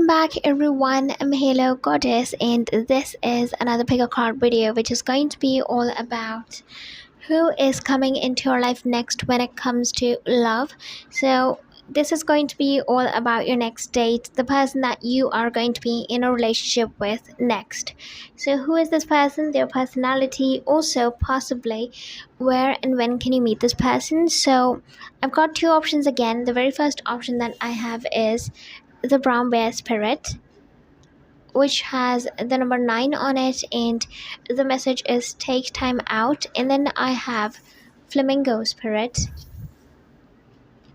back everyone, I'm Halo Goddess and this is another pick a card video which is going to be all about who is coming into your life next when it comes to love. So this is going to be all about your next date, the person that you are going to be in a relationship with next. So who is this person, their personality, also possibly where and when can you meet this person. So I've got two options again. The very first option that I have is the brown bear spirit, which has the number 9 on it, and the message is take time out. And then I have flamingo spirit,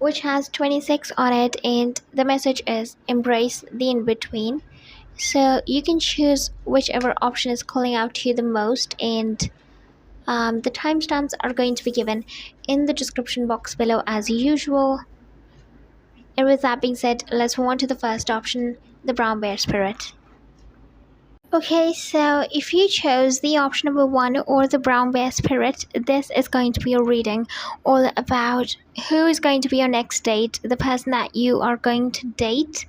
which has 26 on it, and the message is embrace the in-between. So you can choose whichever option is calling out to you the most, and the timestamps are going to be given in the description box below as usual. And with that being said, let's move on to the first option, the brown bear spirit. Okay, so if you chose the option number 1 or the brown bear spirit, this is going to be your reading all about who is going to be your next date, the person that you are going to date,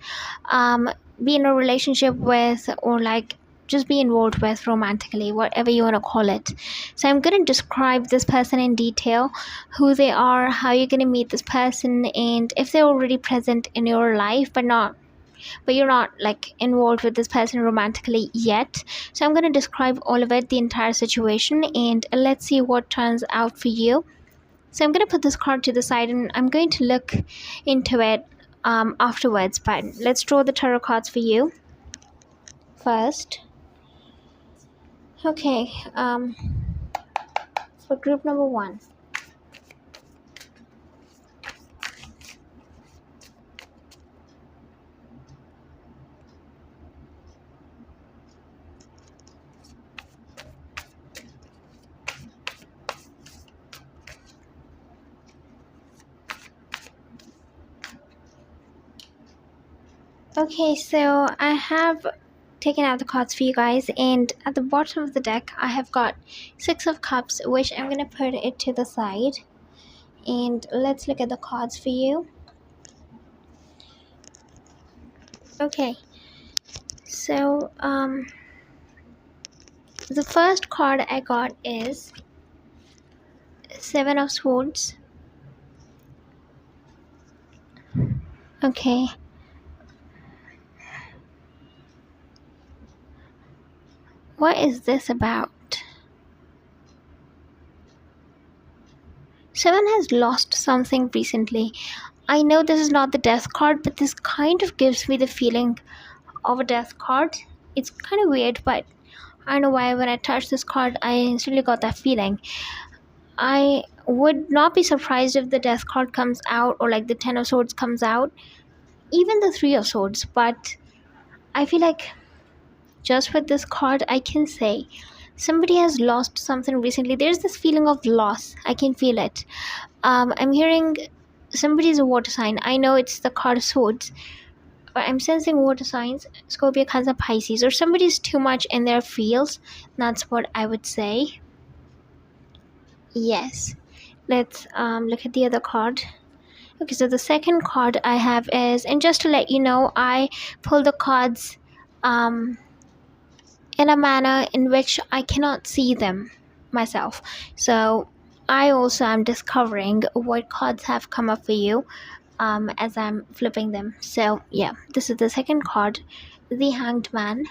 be in a relationship with, or like just be involved with romantically, whatever you want to call it. So I'm going to describe this person in detail, who they are, how you're going to meet this person, and if they're already present in your life but you're not like involved with this person romantically yet. So I'm going to describe all of it, the entire situation, and let's see what turns out for you. So I'm going to put this card to the side and I'm going to look into it afterwards, but let's draw the tarot cards for you first. Okay, for group number 1. Okay, so I have taken out the cards for you guys, and at the bottom of the deck I have got 6 of cups, which I'm going to put it to the side, and let's look at the cards for you. Okay, so the first card I got is 7 of Swords. Okay, what is this about? Someone has lost something recently. I know this is not the death card, but this kind of gives me the feeling of a death card. It's kind of weird, but I don't know why when I touched this card I instantly got that feeling. I would not be surprised if the death card comes out, or like the 10 of Swords comes out, even the 3 of Swords, but I feel like just with this card I can say somebody has lost something recently. There's this feeling of loss, I can feel it. I'm hearing somebody's a water sign. I know it's the card of Swords, but I'm sensing water signs, Scorpio, Cancer, Pisces, or somebody's too much in their fields. That's what I would say. Yes, let's look at the other card. Okay, so the second card I have is, and just to let you know, I pull the cards in a manner in which I cannot see them myself. So I also am discovering what cards have come up for you as I'm flipping them. So yeah, this is the second card, the Hanged Man.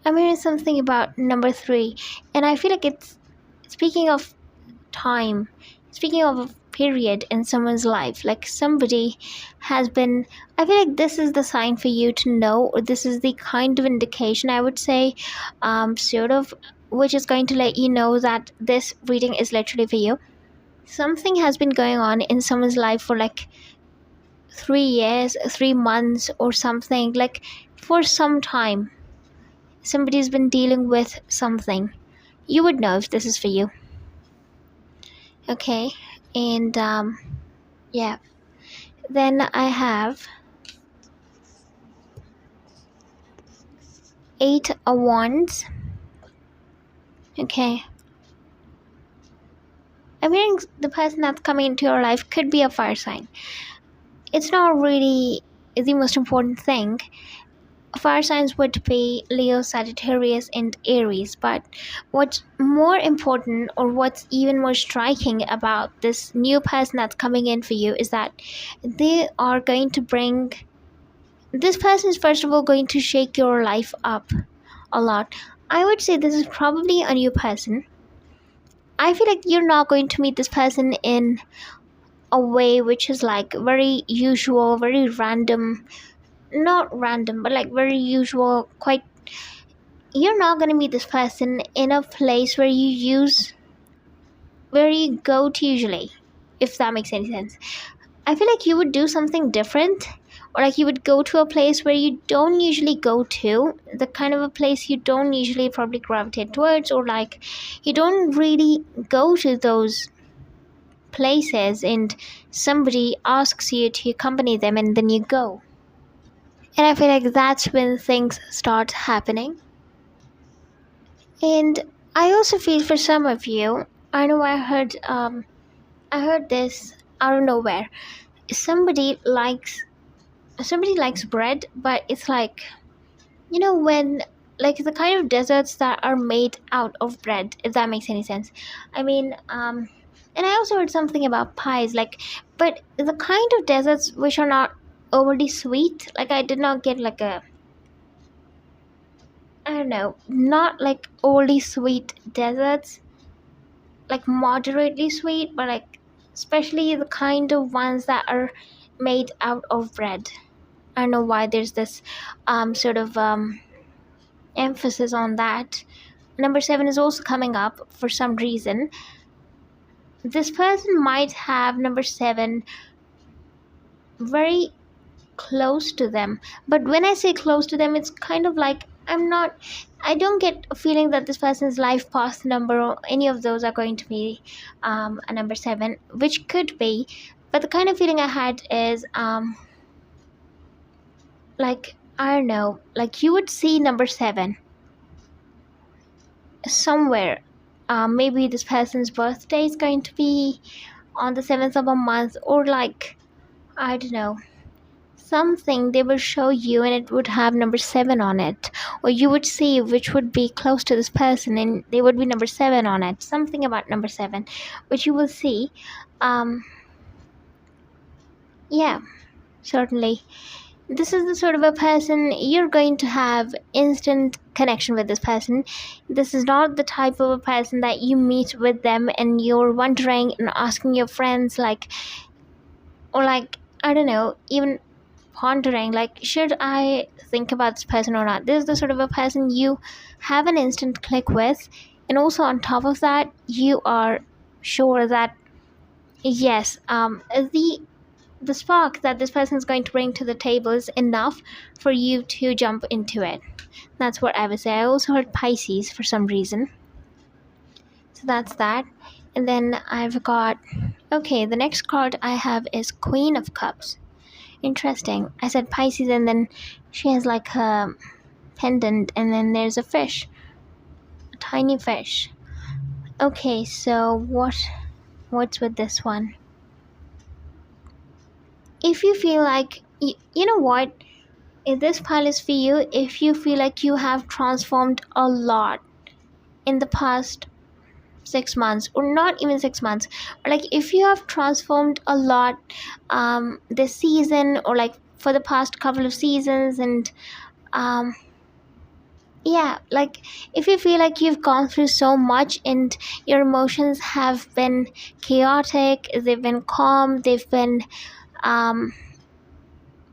I'm hearing something about number 3, and I feel like it's speaking of time, speaking of a period in someone's life, like somebody has been, I feel like this is the sign for you to know, or this is the kind of indication I would say, sort of, which is going to let you know that this reading is literally for you. Something has been going on in someone's life for like 3 years, 3 months, or something, like for some time somebody's been dealing with something. You would know if this is for you. Okay, and yeah, then I have 8 of Wands. Okay, I'm hearing the person that's coming into your life could be a fire sign. It's not really the most important thing. Fire signs would be Leo, Sagittarius, and Aries. But what's more important, or what's even more striking about this new person that's coming in for you, is that they are going to bring. This person is first of all going to shake your life up a lot. I would say this is probably a new person. I feel like you're not going to meet this person in a way which is like very usual, very random. Not random, but like very usual, quite. You're not going to meet this person in a place where you go to usually, if that makes any sense. I feel like you would do something different, or like you would go to a place where you don't usually go to, the kind of a place you don't usually probably gravitate towards, or like you don't really go to those places, and somebody asks you to accompany them and then you go. And I feel like that's when things start happening. And I also feel for some of you, I know I heard this out of nowhere. Somebody likes somebody likes bread, but it's like, when, like, the kind of desserts that are made out of bread, if that makes any sense. I mean, and I also heard something about pies, like, but the kind of desserts which are not overly sweet. Like, I did not get like a, I don't know, not like overly sweet desserts, like moderately sweet, but like especially the kind of ones that are made out of bread. I don't know why there's this sort of emphasis on that. Number 7 is also coming up for some reason. This person might have number 7 very close to them. But when I say close to them, it's kind of like I don't get a feeling that this person's life path number or any of those are going to be a number 7, which could be. But the kind of feeling I had is like, I don't know, like you would see number 7 somewhere. Maybe this person's birthday is going to be on the 7th of a month, or like, I don't know, something they will show you and it would have number 7 on it, or you would see which would be close to this person and they would be number 7 on it, something about number 7 which you will see. Yeah, certainly this is the sort of a person you're going to have instant connection with. This person, this is not the type of a person that you meet with them and you're wondering and asking your friends, like, or like, I don't know, even pondering, like, should I think about this person or not. This is the sort of a person you have an instant click with, and also on top of that you are sure that yes, the spark that this person is going to bring to the table is enough for you to jump into it. That's what I would say. I also heard Pisces for some reason, so that's that. And then I've got, okay, the next card I have is Queen of Cups. Interesting. I said Pisces and then she has like a pendant and then there's a fish. A tiny fish. Okay, so what's with this one? If you feel like, you know what? If this pile is for you, if you feel like you have transformed a lot in the past 6 months, or not even 6 months, or like if you have transformed a lot this season, or like for the past couple of seasons, and yeah, like if you feel like you've gone through so much and your emotions have been chaotic, they've been calm, they've been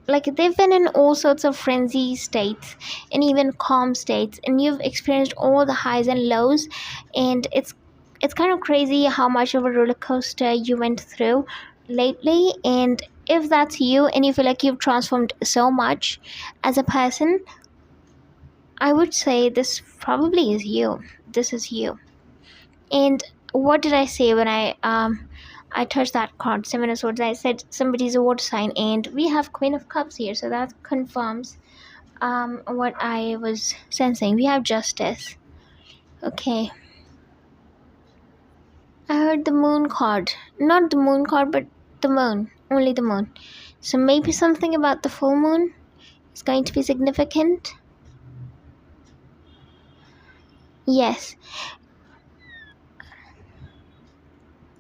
like they've been in all sorts of frenzy states and even calm states, and you've experienced all the highs and lows, and it's kind of crazy how much of a roller coaster you went through lately. And if that's you and you feel like you've transformed so much as a person, I would say this probably is you. This is you. And what did I say when I touched that card, 7 of Swords? I said somebody's a water sign, and we have Queen of Cups here, so that confirms what I was sensing. We have Justice. Okay. I heard the moon card. Not the moon card, but the moon. Only the moon. So maybe something about the full moon is going to be significant. Yes.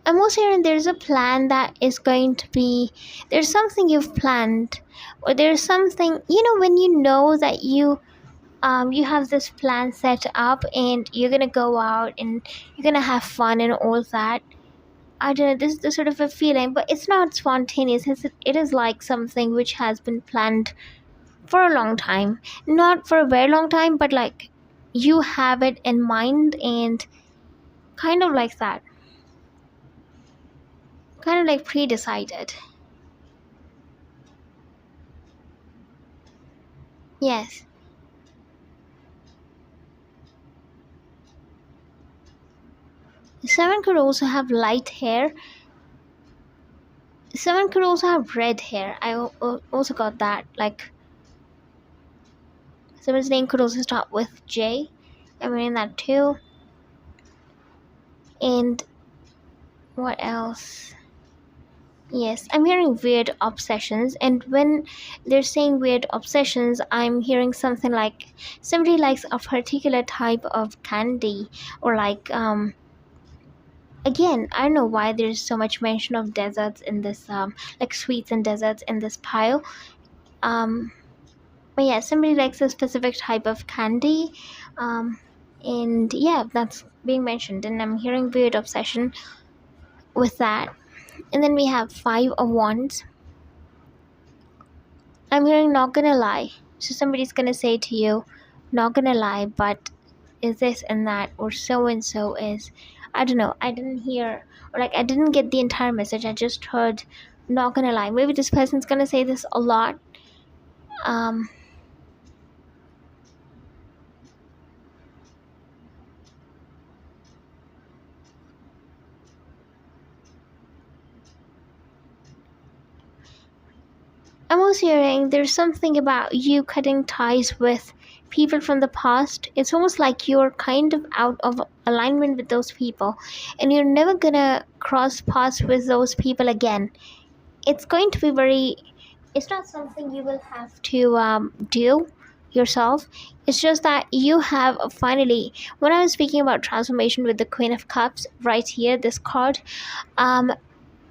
I'm also hearing there's a plan that is going to be, there's something you've planned, or there's something, when you know that you have this plan set up and you're gonna go out and you're gonna have fun and all that. I don't know, this is the sort of a feeling, but it's not spontaneous. It is like something which has been planned for a long time. Not for a very long time, but like you have it in mind and kind of like that. Kind of like pre-decided. Yes. Someone could also have light hair. Someone could also have red hair. Also got that. Like, someone's name could also start with J. I'm reading that too. And what else? Yes, I'm hearing weird obsessions. And when they're saying weird obsessions, I'm hearing something like somebody likes a particular type of candy, or like again, I don't know why there's so much mention of desserts in this like sweets and desserts in this pile. Um but yeah, somebody likes a specific type of candy. um and yeah, that's being mentioned, and I'm hearing weird obsession with that. And then we have five of wands. I'm hearing not gonna lie. So somebody's gonna say to you, not gonna lie, but is this and that, or so and so is. I don't know. I didn't hear, or like I didn't get the entire message. I just heard, not gonna lie. Maybe this person's gonna say this a lot. Um, I'm also hearing there's something about you cutting ties with people from the past. It's almost like you're kind of out of alignment with those people, and you're never gonna cross paths with those people again. It's going to be very, it's not something you will have to do yourself. It's just that you have finally, when I was speaking about transformation with the Queen of Cups right here, this card, um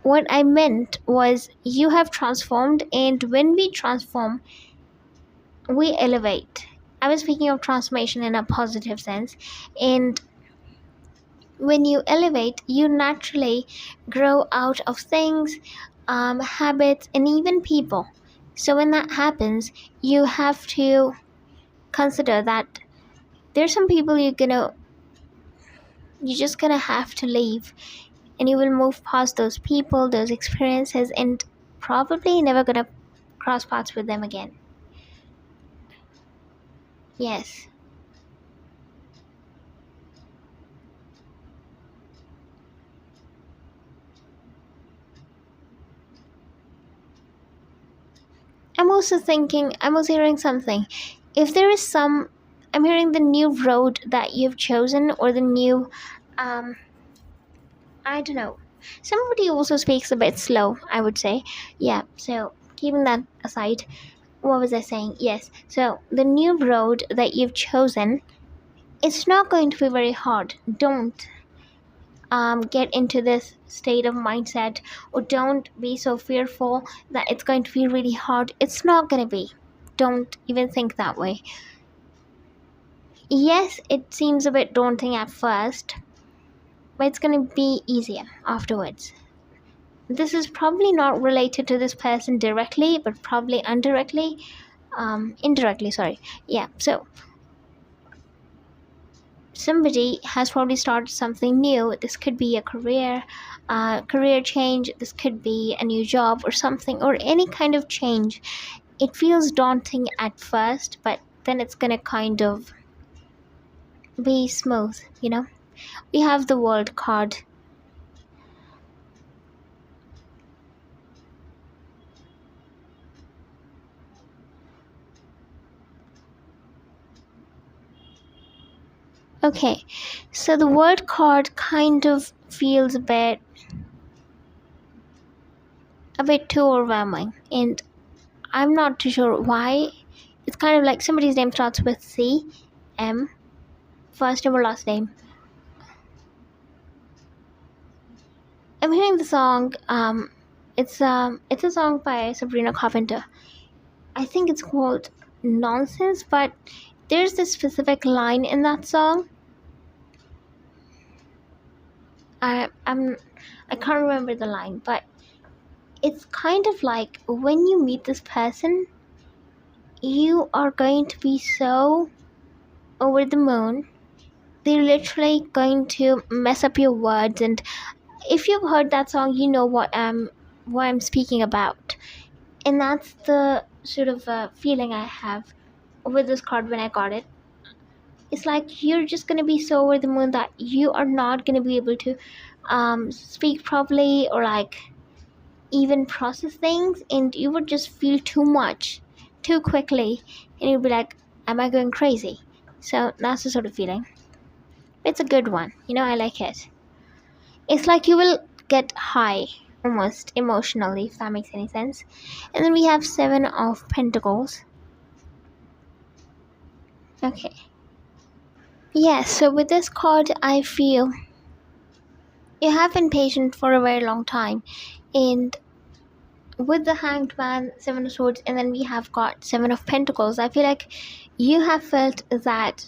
what I meant was you have transformed, and when we transform, we elevate. I was speaking of transformation in a positive sense. And when you elevate, you naturally grow out of things, habits, and even people. So when that happens, you have to consider that there's some people you're just gonna have to leave, and you will move past those people, those experiences, and probably never gonna cross paths with them again. Yes. I'm also hearing something. If there is some, I'm hearing the new road that you've chosen, or the new, um, I don't know. Somebody also speaks a bit slow, I would say. Yeah, so keeping that aside, what was I saying? Yes, so the new road that you've chosen, it's not going to be very hard. Don't get into this state of mindset, or don't be so fearful that it's going to be really hard. It's not going to be. Don't even think that way. Yes, it seems a bit daunting at first, but it's going to be easier afterwards. This is probably not related to this person directly, but probably indirectly, sorry. Yeah, so somebody has probably started something new. This could be a career change. This could be a new job or something, or any kind of change. It feels daunting at first, but then it's gonna kind of be smooth. We have the world card. Okay, so the word card kind of feels a bit too overwhelming, and I'm not too sure why. It's kind of like somebody's name starts with C, M, first name or last name. I'm hearing the song. It's a song by Sabrina Carpenter. I think it's called Nonsense, but there's this specific line in that song. I can't remember the line, but it's kind of like when you meet this person, you are going to be so over the moon. They're literally going to mess up your words, and if you've heard that song, you know what I'm speaking about. And that's the sort of feeling I have with this card when I got it. It's like you're just gonna be so over the moon that you are not gonna be able to speak properly or like even process things, and you would just feel too much too quickly, and you'd be like, am I going crazy? So that's the sort of feeling. It's a good one, I like it. It's like you will get high almost emotionally, if that makes any sense. And then we have Seven of Pentacles. Okay. Yeah, so with this card, I feel you have been patient for a very long time. And with the Hanged Man, Seven of Swords, and then we have got Seven of Pentacles, I feel like you have felt that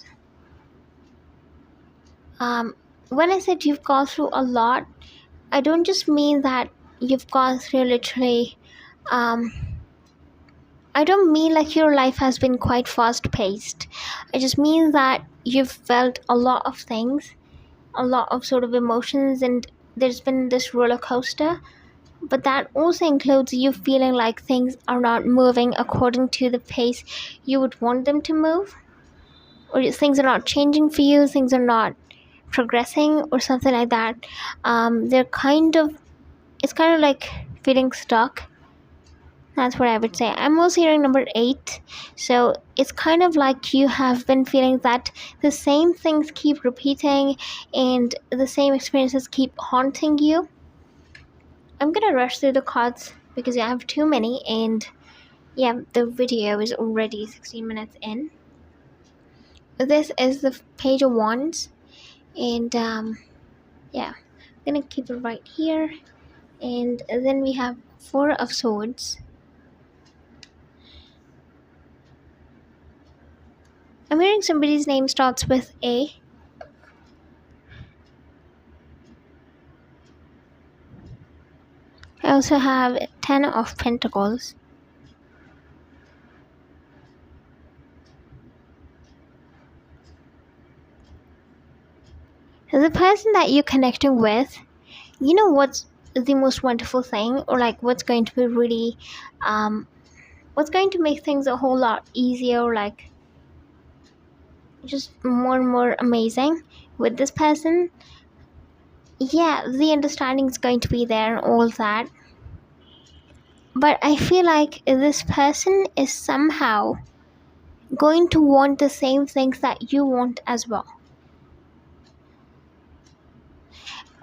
when I said you've gone through a lot, I don't just mean that you've gone through literally I don't mean like your life has been quite fast paced. I just mean that you've felt a lot of things, a lot of sort of emotions, and there's been this roller coaster. But that also includes you feeling like things are not moving according to the pace you would want them to move, or things are not changing for you, things are not progressing, or something like that. It's kind of like feeling stuck. That's what I would say. I'm also hearing number 8. So it's kind of like you have been feeling that the same things keep repeating and the same experiences keep haunting you. I'm gonna rush through the cards because I have too many, and yeah, the video is already 16 minutes in. This is the Page of Wands, and yeah, I'm gonna keep it right here. And then we have Four of Swords. I'm hearing somebody's name starts with A. I also have Ten of Pentacles. The person that you're connecting with, you know what's the most wonderful thing, or like what's going to be really, what's going to make things a whole lot easier, or like just more and more amazing with this person. Yeah, the understanding is going to be there and all that. But I feel like this person is somehow going to want the same things that you want as well.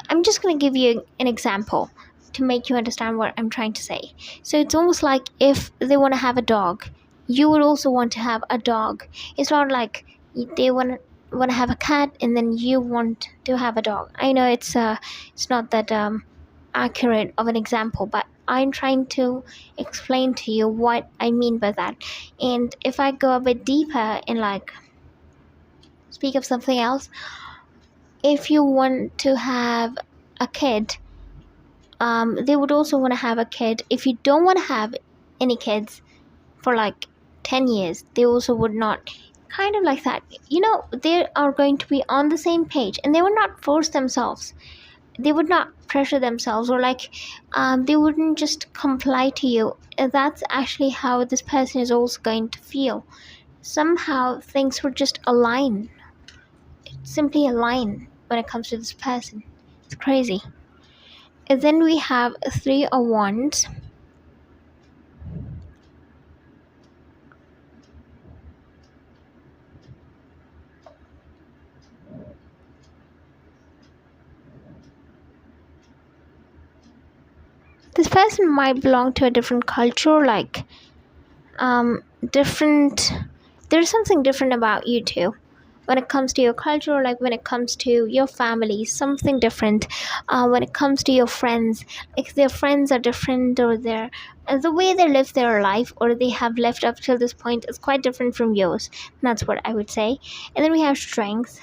I'm just going to give you an example to make you understand what I'm trying to say. So it's almost like if they want to have a dog, you would also want to have a dog. It's not like they want to have a cat and then you want to have a dog. I know it's not that accurate of an example, but I'm trying to explain to you what I mean by that. And if I go a bit deeper and like speak of something else, if you want to have a kid, they would also want to have a kid. If you don't want to have any kids for like 10 years, they also would not. Kind of like that. They are going to be on the same page, and they would not force themselves. They would not pressure themselves, or like they wouldn't just comply to you. That's actually how this person is also going to feel. Somehow things would just align. Simply align when it comes to this person. It's crazy. And then we have Three of Wands. This person might belong to a different culture, like different. There's something different about you two when it comes to your culture, like when it comes to your family, something different. When it comes to your friends, like their friends are different, or their the way they live their life, or they have lived up till this point, is quite different from yours. That's what I would say. And then we have strength.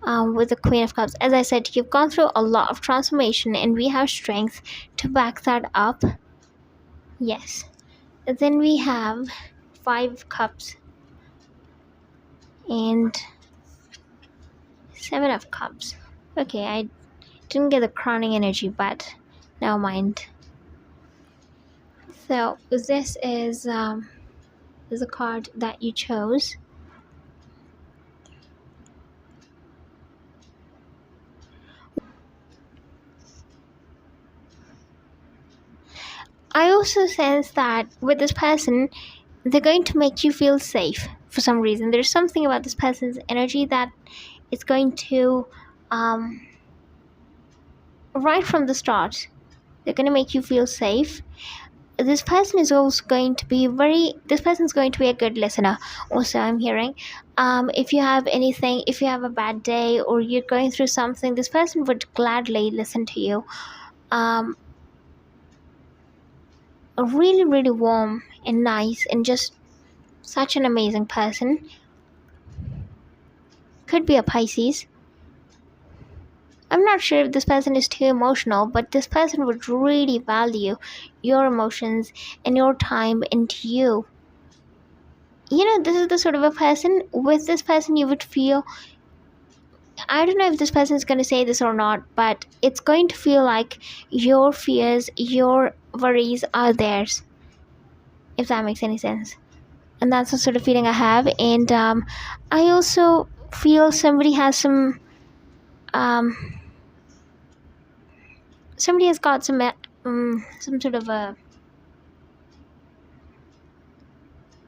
With the Queen of Cups, as I said, you've gone through a lot of transformation, and we have strength to back that up. Yes. Then we have 5 cups and 7 of cups. Okay, I didn't get the crowning energy, but never mind. So this is a card that you chose. I also sense that with this person, they're going to make you feel safe for some reason. There's something about this person's energy that is going to, right from the start, they're going to make you feel safe. This person is also going to be this person's going to be a good listener also, I'm hearing. If you have anything, if you have a bad day or you're going through something, this person would gladly listen to you. A really, really warm and nice and just such an amazing person. Could be a Pisces. I'm not sure if this person is too emotional, but this person would really value your emotions and your time into you. You know, this is the sort of a person, with this person you would feel, I don't know if this person is going to say this or not, but it's going to feel like your fears, your worries are theirs, if that makes any sense. And that's the sort of feeling I have. And I also feel somebody has somebody has got some sort of a,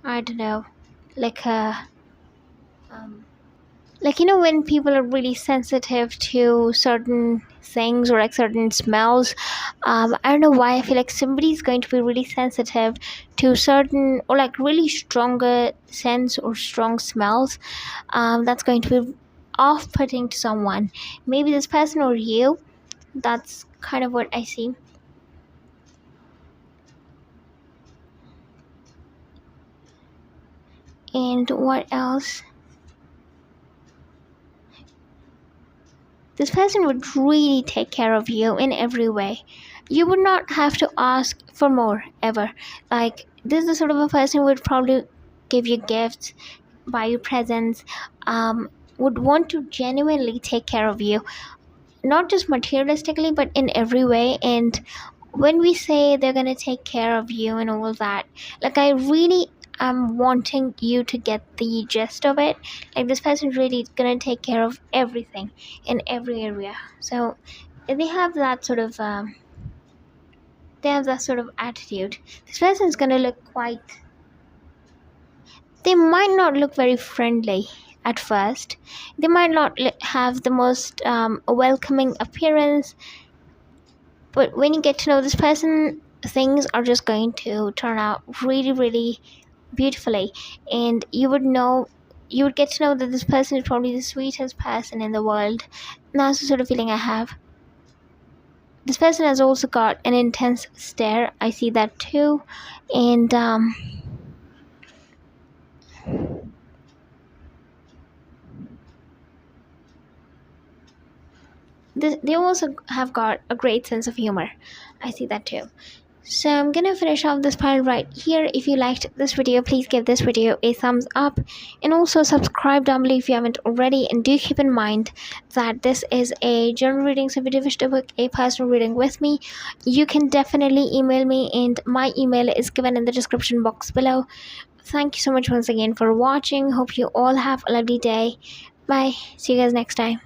I don't know, like a like, you know, when people are really sensitive to certain things or like certain smells. I don't know why I feel like somebody's going to be really sensitive to certain or like really stronger scents or strong smells. That's going to be off-putting to someone, maybe this person or you. That's kind of what I see. And what else? This person would really take care of you in every way. You would not have to ask for more ever. Like, this is the sort of a person who would probably give you gifts, buy you presents, would want to genuinely take care of you, not just materialistically, but in every way. And when we say they're gonna take care of you and all that, like, I really am wanting you to get the gist of it. Like, this person really gonna take care of everything in every area. So they have that sort of attitude. This person is gonna look quite, they might not look very friendly at first. They might not have the most welcoming appearance, but when you get to know this person, things are just going to turn out really, really beautifully. And you would get to know that this person is probably the sweetest person in the world. And that's the sort of feeling I have. This person has also got an intense stare. I see that too. And they also have got a great sense of humor. I see that too. So I'm gonna finish off this part right here. If you liked this video, please give this video a thumbs up, and also subscribe down below if you haven't already. And do keep in mind that this is a general reading, so if you do wish to book a personal reading with me, you can definitely email me, and my email is given in the description box below. Thank you so much once again for watching. Hope you all have a lovely day. Bye. See you guys next time.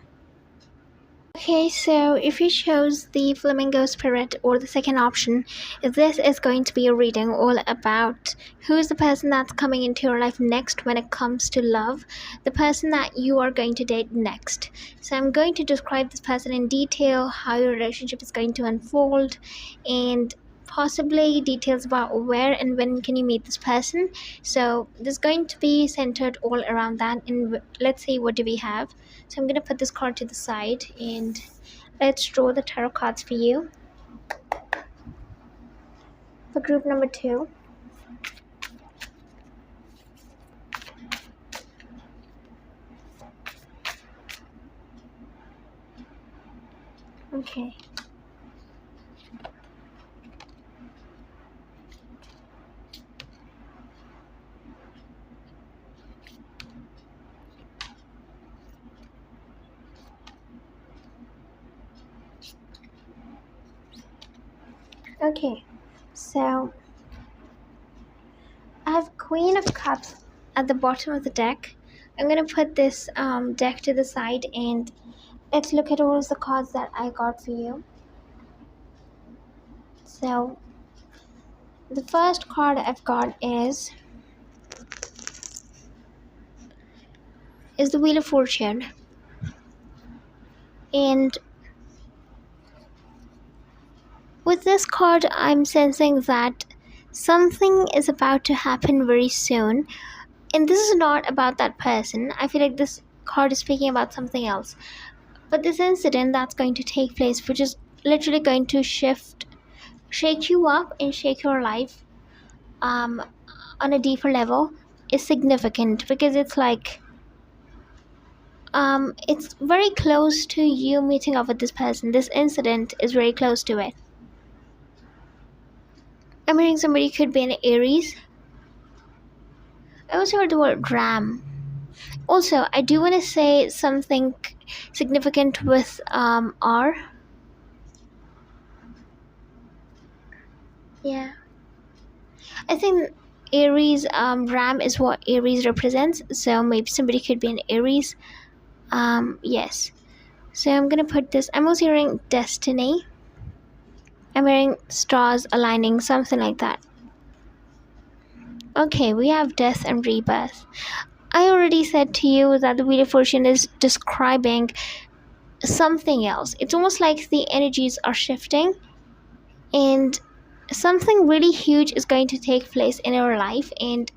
Okay, so if you chose the Flamingo Spirit or the second option, this is going to be a reading all about who is the person that's coming into your life next when it comes to love, the person that you are going to date next. So I'm going to describe this person in detail, how your relationship is going to unfold, and possibly details about where and when can you meet this person. So this is going to be centered all around that. And let's see, what do we have? So I'm going to put this card to the side and let's draw the tarot cards for you for group number 2. Okay. Okay, so I have Queen of Cups at the bottom of the deck. I'm going to put this deck to the side and let's look at all of the cards that I got for you. So the first card I've got is the Wheel of Fortune. And with this card, I'm sensing that something is about to happen very soon. And this is not about that person. I feel like this card is speaking about something else. But this incident that's going to take place, which is literally going to shake you up and shake your life on a deeper level, is significant because it's like it's very close to you meeting up with this person. This incident is very close to it. I'm hearing somebody could be an Aries. I also heard the word ram. Also, I do want to say something significant with R. Yeah. I think Aries, ram is what Aries represents. So maybe somebody could be an Aries. Yes. So I'm going to put this. I'm also hearing destiny. I'm hearing stars aligning, something like that. Okay, we have death and rebirth. I already said to you that the Wheel of Fortune is describing something else. It's almost like the energies are shifting and something really huge is going to take place in your life, and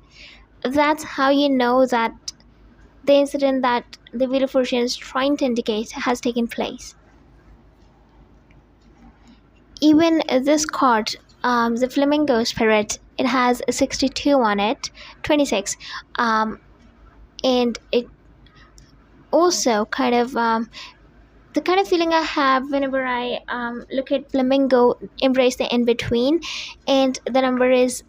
that's how you know that the incident that the Wheel of Fortune is trying to indicate has taken place. Even this card, the Flamingo Spirit, it has a 62 on it, 26, and it also kind of the kind of feeling I have whenever I look at flamingo, embrace the in between, and the number is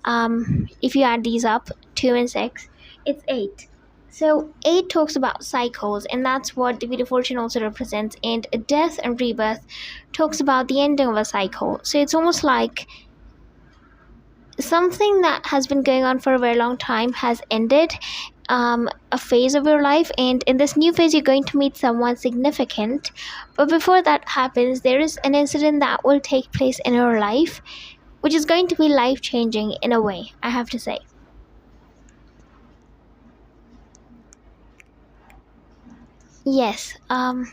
if you add these up, 2 and 6, it's 8. So 8 talks about cycles, and that's what the Wheel of Fortune also represents. And death and rebirth talks about the ending of a cycle. So it's almost like something that has been going on for a very long time has ended, a phase of your life, and in this new phase you're going to meet someone significant. But before that happens, there is an incident that will take place in your life which is going to be life changing in a way, I have to say. Yes, I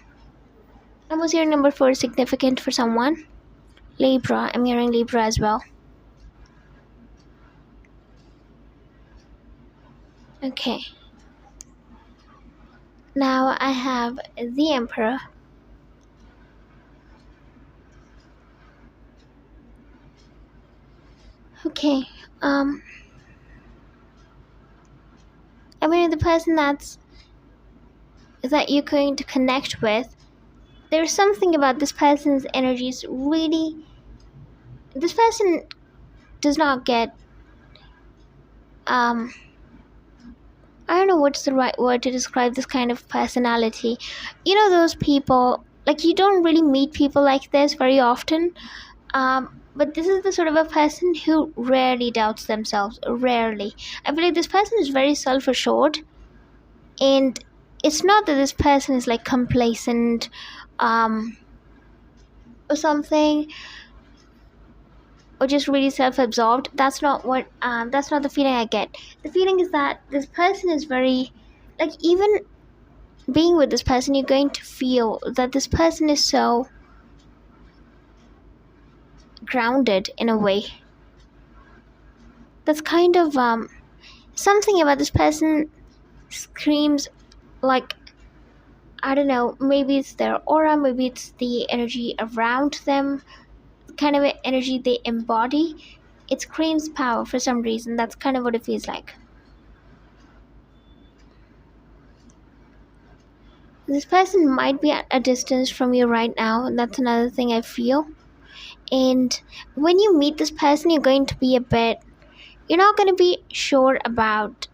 was hearing number 4 is significant for someone. Libra, I'm hearing Libra as well. Okay, now I have the Emperor. Okay, I mean the person that you're going to connect with, there's something about this person's energies really, this person does not get I don't know what's the right word to describe this kind of personality. You know those people, like you don't really meet people like this very often, but this is the sort of a person who rarely doubts themselves. Rarely. I feel like this person is very self-assured, and it's not that this person is like complacent or something, or just really self-absorbed. That's not the feeling I get. The feeling is that this person is very, like, even being with this person, you're going to feel that this person is so grounded in a way. That's kind of something about this person screams like, I don't know, maybe it's their aura, maybe it's the energy around them, kind of energy they embody. It screams power for some reason. That's kind of what it feels like. This person might be at a distance from you right now, and that's another thing I feel. And when you meet this person, you're not going to be sure about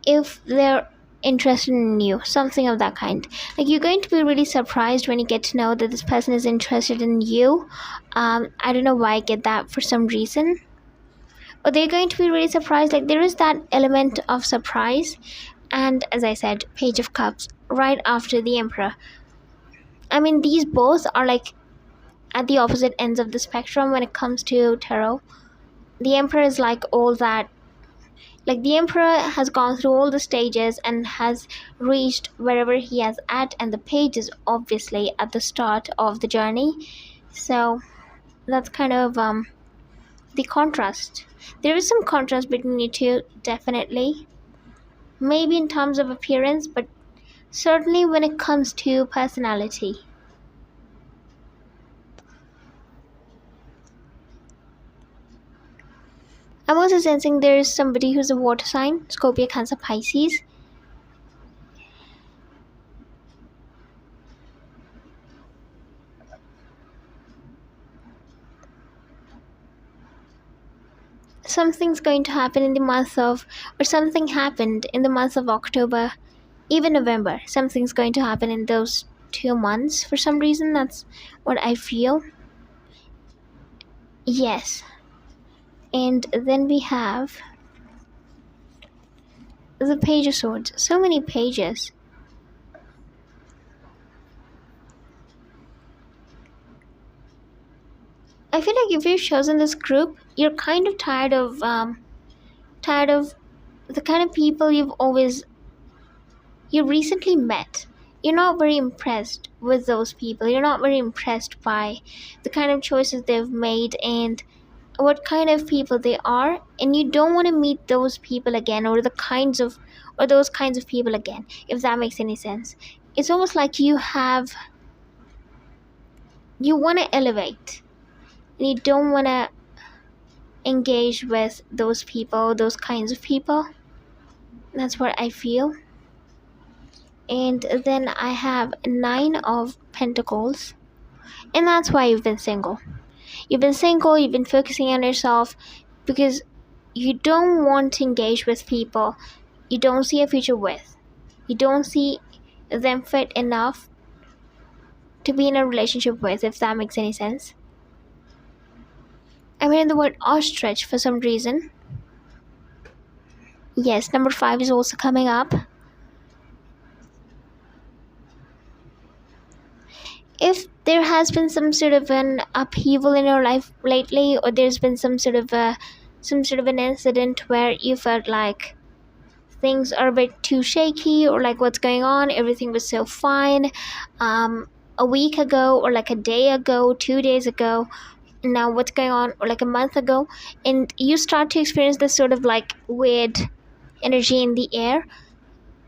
if they're interested in you, something of that kind. Like, you're going to be really surprised when you get to know that this person is interested in you. I don't know why I get that for some reason. But they're going to be really surprised. Like, there is that element of surprise. And as I said, Page of Cups right after the Emperor. I mean, these both are like at the opposite ends of the spectrum when it comes to tarot. The Emperor is like all that. Like, the Emperor has gone through all the stages and has reached wherever he has at, and the Page is obviously at the start of the journey. So that's kind of the contrast. There is some contrast between you two, definitely. Maybe in terms of appearance, but certainly when it comes to personality. I'm also sensing there is somebody who's a water sign, Scorpio, Cancer, Pisces. Something's going to happen in the month of, or something happened in the month of October, even November. Something's going to happen in those 2 months for some reason. That's what I feel. Yes. And then we have the Page of Swords. So many pages. I feel like if you've chosen this group, you're kind of tired of the kind of people you recently met. You're not very impressed with those people. You're not very impressed by the kind of choices they've made and what kind of people they are, and you don't want to meet those people again, or those kinds of people again, if that makes any sense. It's almost like you want to elevate, and you don't want to engage with those people, those kinds of people. That's what I feel. And then I have 9 of Pentacles, and that's why you've been single. You've been focusing on yourself because you don't want to engage with people you don't see a future with. You don't see them fit enough to be in a relationship with, if that makes any sense. I mean the word ostrich for some reason. Yes, number 5 is also coming up. If there has been some sort of an upheaval in your life lately, or there's been some sort of an incident where you felt like things are a bit too shaky, or like, what's going on, everything was so fine a week ago, or like a day ago, 2 days ago, now what's going on, or like a month ago, and you start to experience this sort of like weird energy in the air.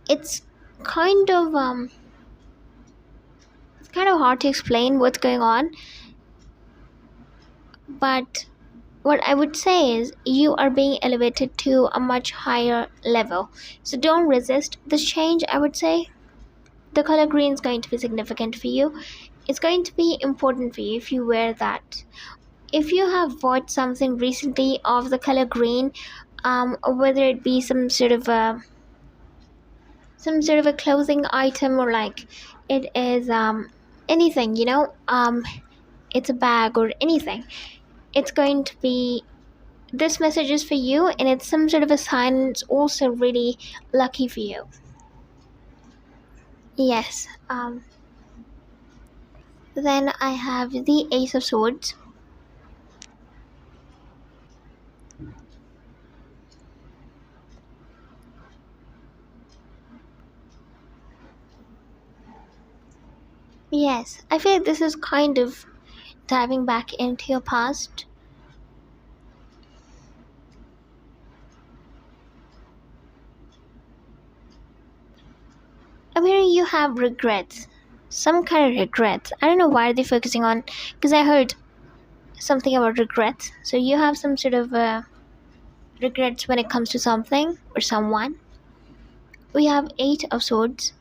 It's kind of hard to explain what's going on, but what I would say is you are being elevated to a much higher level. So don't resist this change, I would say. The color green is going to be significant for you. It's going to be important for you if you wear that. If you have bought something recently of the color green, whether it be some sort of a clothing item, or like it is anything, it's a bag or anything, it's going to be, this message is for you, and it's some sort of a sign. It's also really lucky for you. Yes. Then I have the Ace of Swords. Yes, I feel like this is kind of diving back into your past. I mean, you have regrets, some kind of regrets. I don't know why they're focusing on, because I heard something about regrets. So you have some sort of regrets when it comes to something or someone. We have Eight of Swords.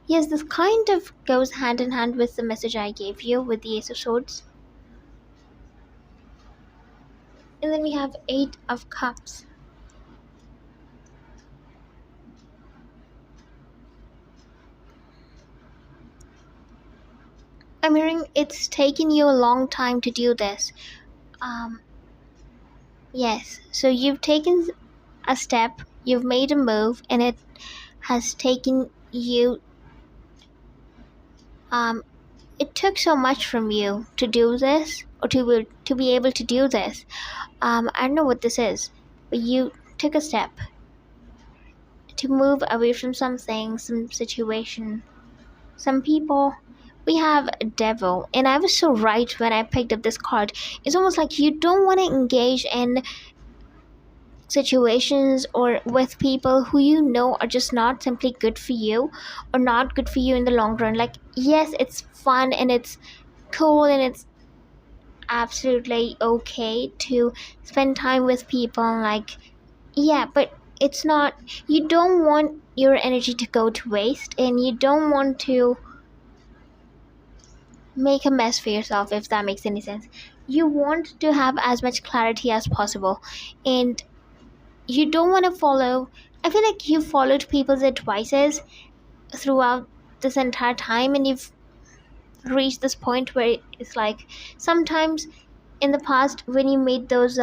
Yes, this kind of goes hand in hand with the message I gave you with the Ace of Swords. And then we have Eight of Cups. I'm hearing it's taken you a long time to do this. Um, yes, so you've taken a step, you've made a move, and it has taken you. It took so much from you to do this, or to be able to do this. I don't know what this is, but you took a step to move away from something, some situation, some people. We have a devil, and I was so right when I picked up this card. It's almost like you don't want to engage in situations or with people who you know are just not simply good for you, or not good for you in the long run. Like, yes, it's fun and it's cool and it's absolutely okay to spend time with people, like, yeah, but it's not, you don't want your energy to go to waste, and you don't want to make a mess for yourself, if that makes any sense. You want to have as much clarity as possible, and you don't want to follow, I feel like you followed people's advices throughout this entire time, and you've reached this point where it's like, sometimes in the past when you made those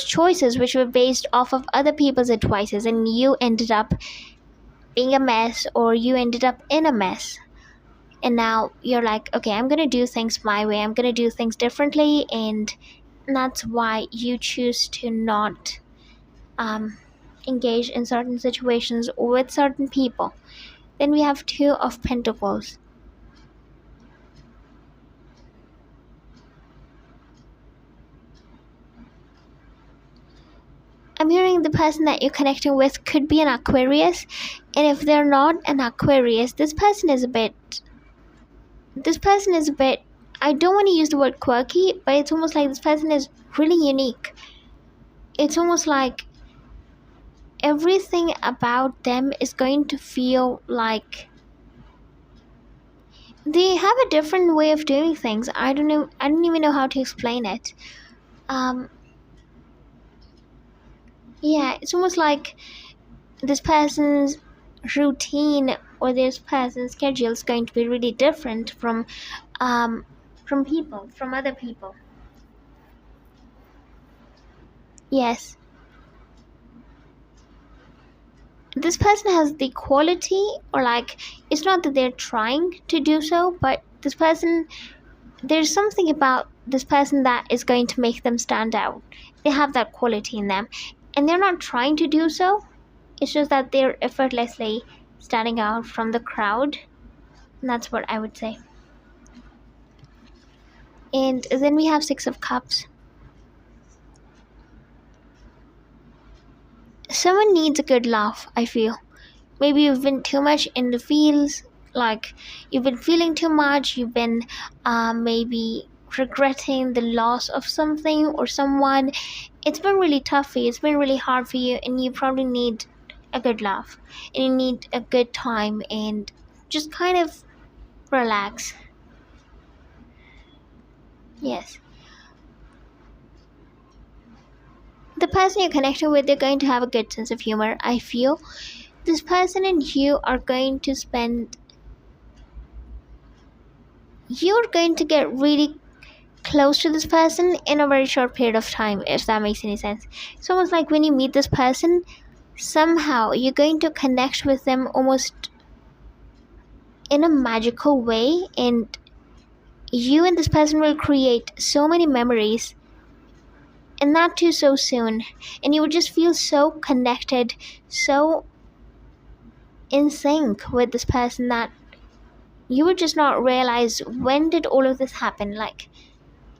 choices which were based off of other people's advices, and you ended up being a mess, or you ended up in a mess, and now you're like, okay, I'm gonna do things my way, I'm gonna do things differently, and that's why you choose to not engage in certain situations with certain people. Then we have Two of Pentacles. I'm hearing the person that you're connecting with could be an Aquarius, and if they're not an Aquarius, this person is a bit, I don't want to use the word quirky, but it's almost like this person is really unique. It's almost like everything about them is going to feel like they have a different way of doing things. I don't know, I don't even know how to explain it. Yeah, it's almost like this person's routine or this person's schedule is going to be really different from other people. Yes, this person has the quality, or like, it's not that they're trying to do so, but this person, there's something about this person that is going to make them stand out. They have that quality in them, and they're not trying to do so. It's just that they're effortlessly standing out from the crowd, and that's what I would say. And then we have Six of Cups. Someone needs a good laugh, I feel. Maybe you've been too much in the feels, like you've been feeling too much, you've been maybe regretting the loss of something or someone. It's been really tough for you, it's been really hard for you, and you probably need a good laugh, and you need a good time, and just kind of relax. Yes. The person you're connecting with, they're going to have a good sense of humor, I feel. This person and you are going to spend, you're going to get really close to this person in a very short period of time, if that makes any sense. It's almost like when you meet this person, somehow you're going to connect with them almost in a magical way, and you and this person will create so many memories, and not too so soon, and you would just feel so connected, so in sync with this person, that you would just not realize when did all of this happen. Like,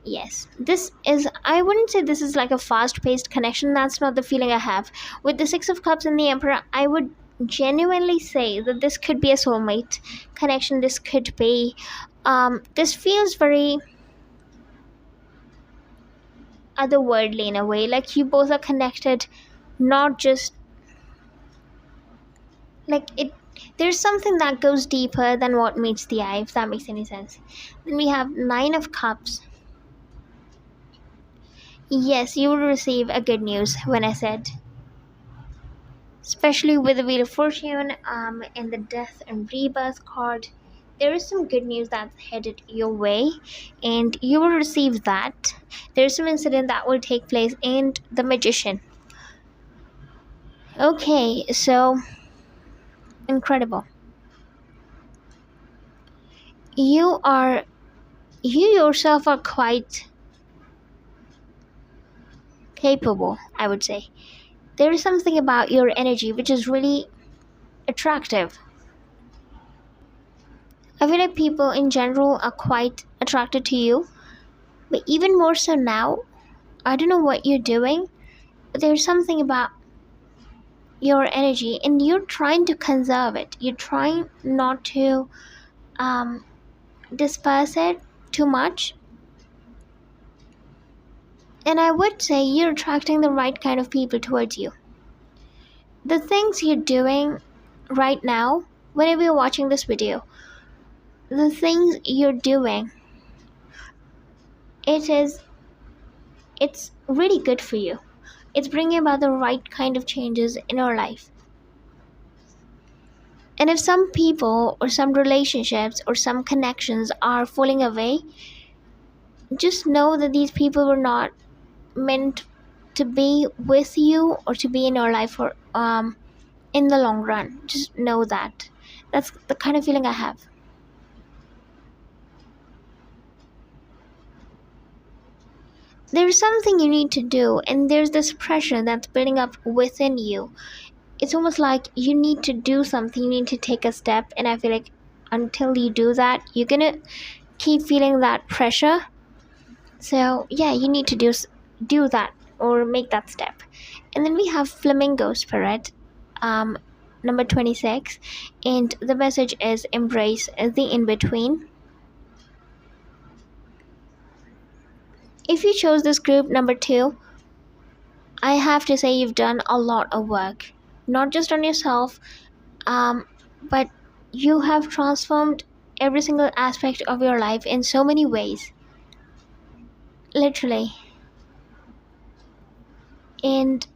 yes, this is, I wouldn't say this is like a fast-paced connection. That's not the feeling I have. With the Six of Cups and the Emperor, I would genuinely say that this could be a soulmate connection. This could be, this feels very otherworldly in a way. Like you both are connected, not just like it. There's something that goes deeper than what meets the eye, if that makes any sense. Then we have Nine of Cups. Yes, you will receive a good news when I said, especially with the Wheel of Fortune, and the Death and Rebirth card. There is some good news that's headed your way, and you will receive that. There's some incident that will take place, and the Magician. Okay, so incredible. You are, you yourself are quite capable, I would say. There is something about your energy which is really attractive. I feel like people in general are quite attracted to you, but even more so now. I don't know what you're doing, but there's something about your energy, and you're trying to conserve it. You're trying not to um, disperse it too much. And I would say you're attracting the right kind of people towards you. The things you're doing right now, whenever you're watching this video, the things you're doing, it's really good for you. It's bringing about the right kind of changes in your life. And if some people or some relationships or some connections are falling away, just know that these people were not meant to be with you or to be in your life for in the long run. Just know that. That's the kind of feeling I have. There's something you need to do, and there's this pressure that's building up within you. It's almost like you need to do something, you need to take a step, and I feel like until you do that, you're gonna keep feeling that pressure. So yeah, you need to do that or make that step. And then we have Flamingo Spirit, number 26, and the message is embrace the in-between. If you chose this group number 2, I have to say you've done a lot of work, not just on yourself, but you have transformed every single aspect of your life in so many ways, literally. And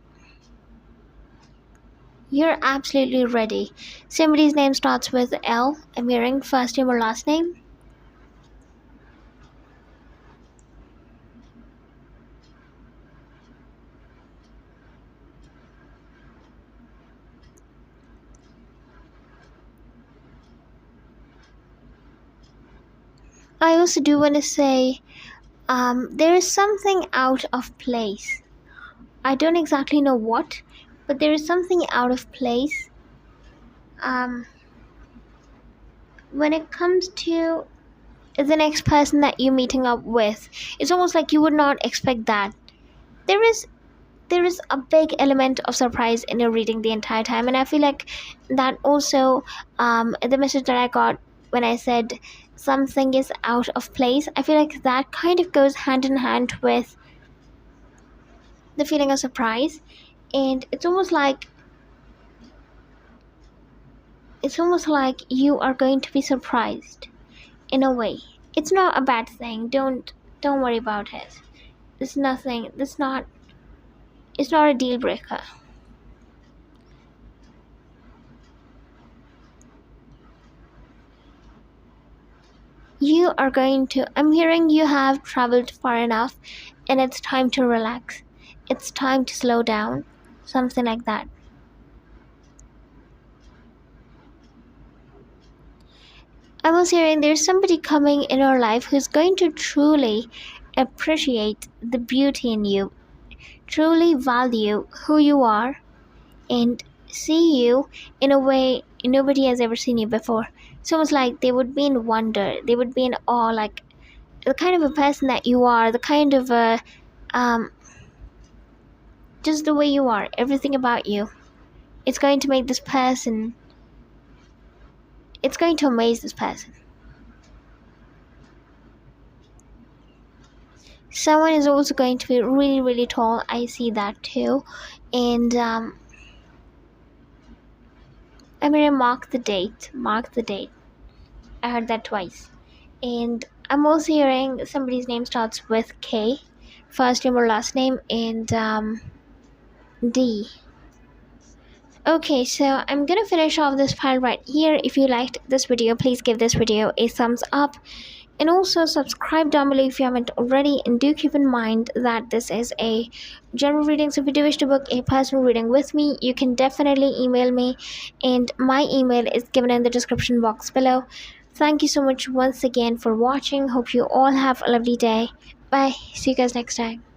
you're absolutely ready. Somebody's name starts with L. I'm hearing first name or last name. I also do want to say there is something out of place. I don't exactly know what, but there is something out of place when it comes to the next person that you're meeting up with. It's almost like you would not expect that. There is a big element of surprise in your reading the entire time, and I feel like that also, the message that I got when I said something is out of place, I feel like that kind of goes hand in hand with the feeling of surprise. And it's almost like you are going to be surprised in a way. It's not a bad thing. Don't worry about it. It's nothing. It's not a deal breaker. You are going to, I'm hearing you have traveled far enough, and it's time to relax. It's time to slow down. Something like that. I was hearing there's somebody coming in your life who's going to truly appreciate the beauty in you, truly value who you are, and see you in a way nobody has ever seen you before. It's almost like they would be in wonder, they would be in awe, like the kind of a person that you are, the kind of a um just the way you are, everything about you. It's going to make this person, it's going to amaze this person. Someone is also going to be really, really tall. I see that too. And I'm gonna mark the date. Mark the date. I heard that twice. And I'm also hearing somebody's name starts with K, first name or last name, and D. Okay, so I'm gonna finish off this file right here. If you liked this video, please give this video a thumbs up, and also subscribe down below if you haven't already. And do keep in mind that this is a general reading, so if you do wish to book a personal reading with me, you can definitely email me, and my email is given in the description box below. Thank you so much once again for watching. Hope you all have a lovely day. Bye, see you guys next time.